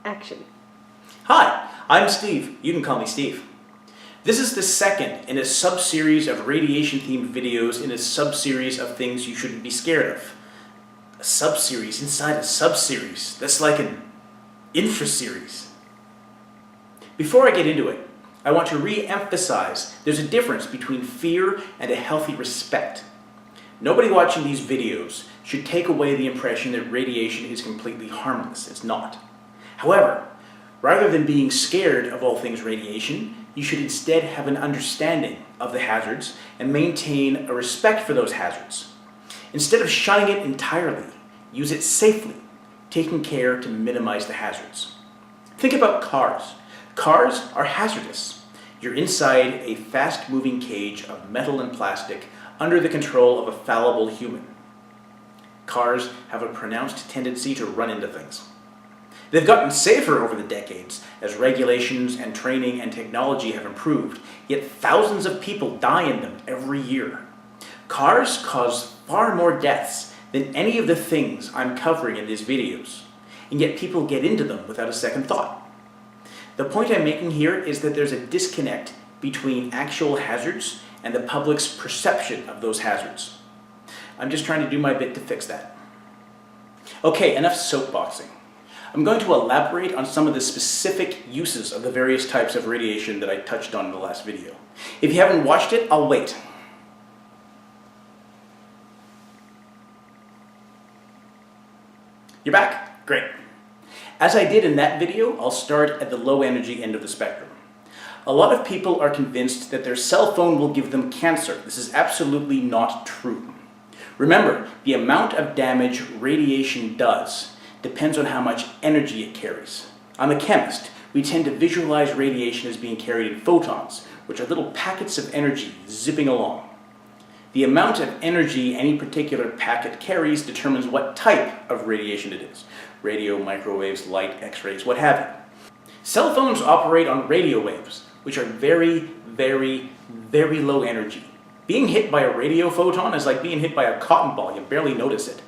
Action. Hi, I'm Steve. You can call me Steve. This is the second in a sub-series of radiation-themed videos in a sub-series of things you shouldn't be scared of. A sub-series inside a sub-series. That's like an infra-series. Before I get into it, I want to re-emphasize there's a difference between fear and a healthy respect. Nobody watching these videos should take away the impression that radiation is completely harmless. It's not. However, rather than being scared of all things radiation, you should instead have an understanding of the hazards and maintain a respect for those hazards. Instead of shunning it entirely, use it safely, taking care to minimize the hazards. Think about cars. Cars are hazardous. You're inside a fast-moving cage of metal and plastic under the control of a fallible human. Cars have a pronounced tendency to run into things. They've gotten safer over the decades as regulations and training and technology have improved, yet thousands of people die in them every year. Cars cause far more deaths than any of the things I'm covering in these videos, and yet people get into them without a second thought. The point I'm making here is that there's a disconnect between actual hazards and the public's perception of those hazards. I'm just trying to do my bit to fix that. Okay, enough soapboxing. I'm going to elaborate on some of the specific uses of the various types of radiation that I touched on in the last video. If you haven't watched it, I'll wait. You're back? Great. As I did in that video, I'll start at the low energy end of the spectrum. A lot of people are convinced that their cell phone will give them cancer. This is absolutely not true. Remember, the amount of damage radiation does depends on how much energy it carries. I'm a chemist. We tend to visualize radiation as being carried in photons, which are little packets of energy zipping along. The amount of energy any particular packet carries determines what type of radiation it is. Radio, microwaves, light, X-rays, what have you. Cell phones operate on radio waves, which are very, very, very low energy. Being hit by a radio photon is like being hit by a cotton ball. You barely notice it.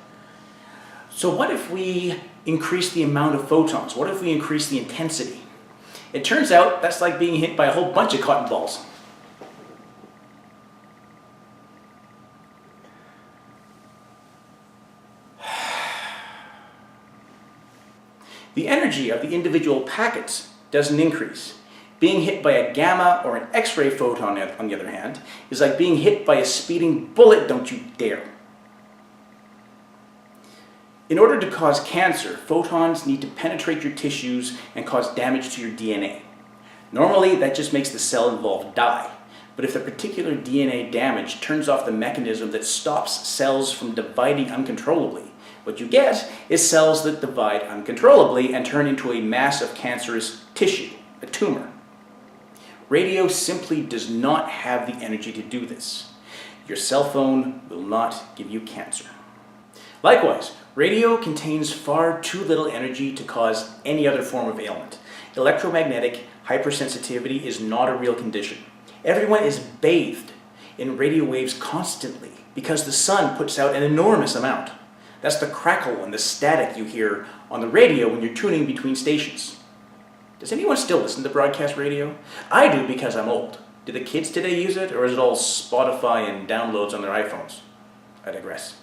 So what if we increase the amount of photons? What if we increase the intensity? It turns out that's like being hit by a whole bunch of cotton balls. The energy of the individual packets doesn't increase. Being hit by a gamma or an X-ray photon, on the other hand, is like being hit by a speeding bullet, don't you dare. In order to cause cancer, photons need to penetrate your tissues and cause damage to your DNA. Normally, that just makes the cell involved die. But if the particular DNA damage turns off the mechanism that stops cells from dividing uncontrollably, what you get is cells that divide uncontrollably and turn into a mass of cancerous tissue, a tumor. Radio simply does not have the energy to do this. Your cell phone will not give you cancer. Likewise, radio contains far too little energy to cause any other form of ailment. Electromagnetic hypersensitivity is not a real condition. Everyone is bathed in radio waves constantly because the sun puts out an enormous amount. That's the crackle and the static you hear on the radio when you're tuning between stations. Does anyone still listen to broadcast radio? I do because I'm old. Do the kids today use it, or is it all Spotify and downloads on their iPhones? I digress.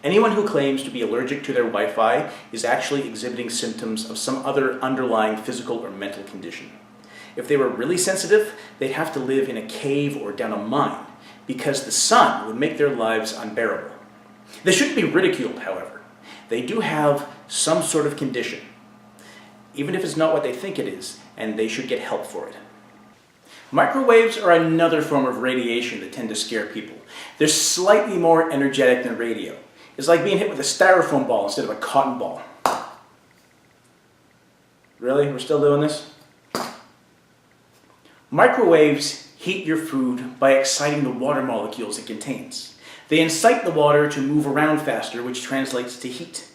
Anyone who claims to be allergic to their Wi-Fi is actually exhibiting symptoms of some other underlying physical or mental condition. If they were really sensitive, they'd have to live in a cave or down a mine, because the sun would make their lives unbearable. They shouldn't be ridiculed, however. They do have some sort of condition, even if it's not what they think it is, and they should get help for it. Microwaves are another form of radiation that tend to scare people. They're slightly more energetic than radio. It's like being hit with a styrofoam ball instead of a cotton ball. Really? We're still doing this? Microwaves heat your food by exciting the water molecules it contains. They incite the water to move around faster, which translates to heat.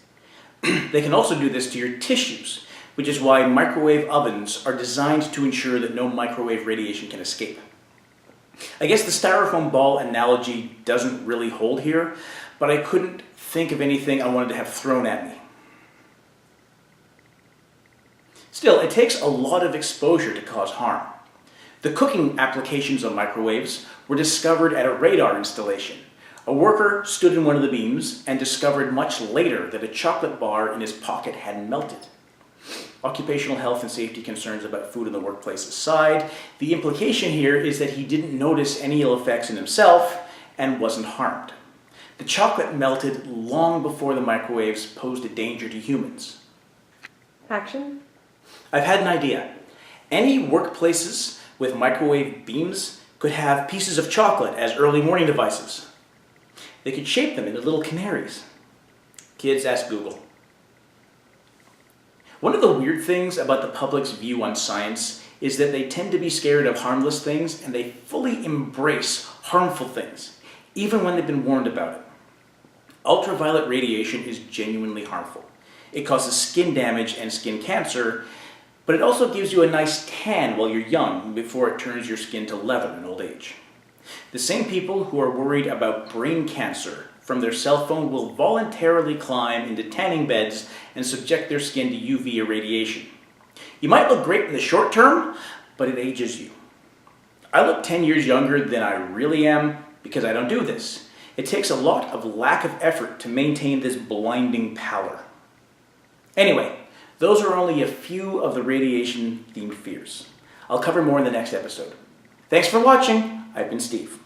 They can also do this to your tissues, which is why microwave ovens are designed to ensure that no microwave radiation can escape. I guess the styrofoam ball analogy doesn't really hold here, but I couldn't think of anything I wanted to have thrown at me. Still, it takes a lot of exposure to cause harm. The cooking applications of microwaves were discovered at a radar installation. A worker stood in one of the beams and discovered much later that a chocolate bar in his pocket had melted. Occupational health and safety concerns about food in the workplace aside, the implication here is that he didn't notice any ill effects in himself and wasn't harmed. The chocolate melted long before the microwaves posed a danger to humans. Action? I've had an idea. Any workplaces with microwave beams could have pieces of chocolate as early morning devices. They could shape them into little canaries. Kids, ask Google. One of the weird things about the public's view on science is that they tend to be scared of harmless things and they fully embrace harmful things, even when they've been warned about it. Ultraviolet radiation is genuinely harmful. It causes skin damage and skin cancer, but it also gives you a nice tan while you're young before it turns your skin to leather in old age. The same people who are worried about brain cancer from their cell phone will voluntarily climb into tanning beds and subject their skin to UV irradiation. You might look great in the short term, but it ages you. I look 10 years younger than I really am because I don't do this. It takes a lot of lack of effort to maintain this blinding pallor. Anyway, those are only a few of the radiation-themed fears. I'll cover more in the next episode. Thanks for watching. I've been Steve.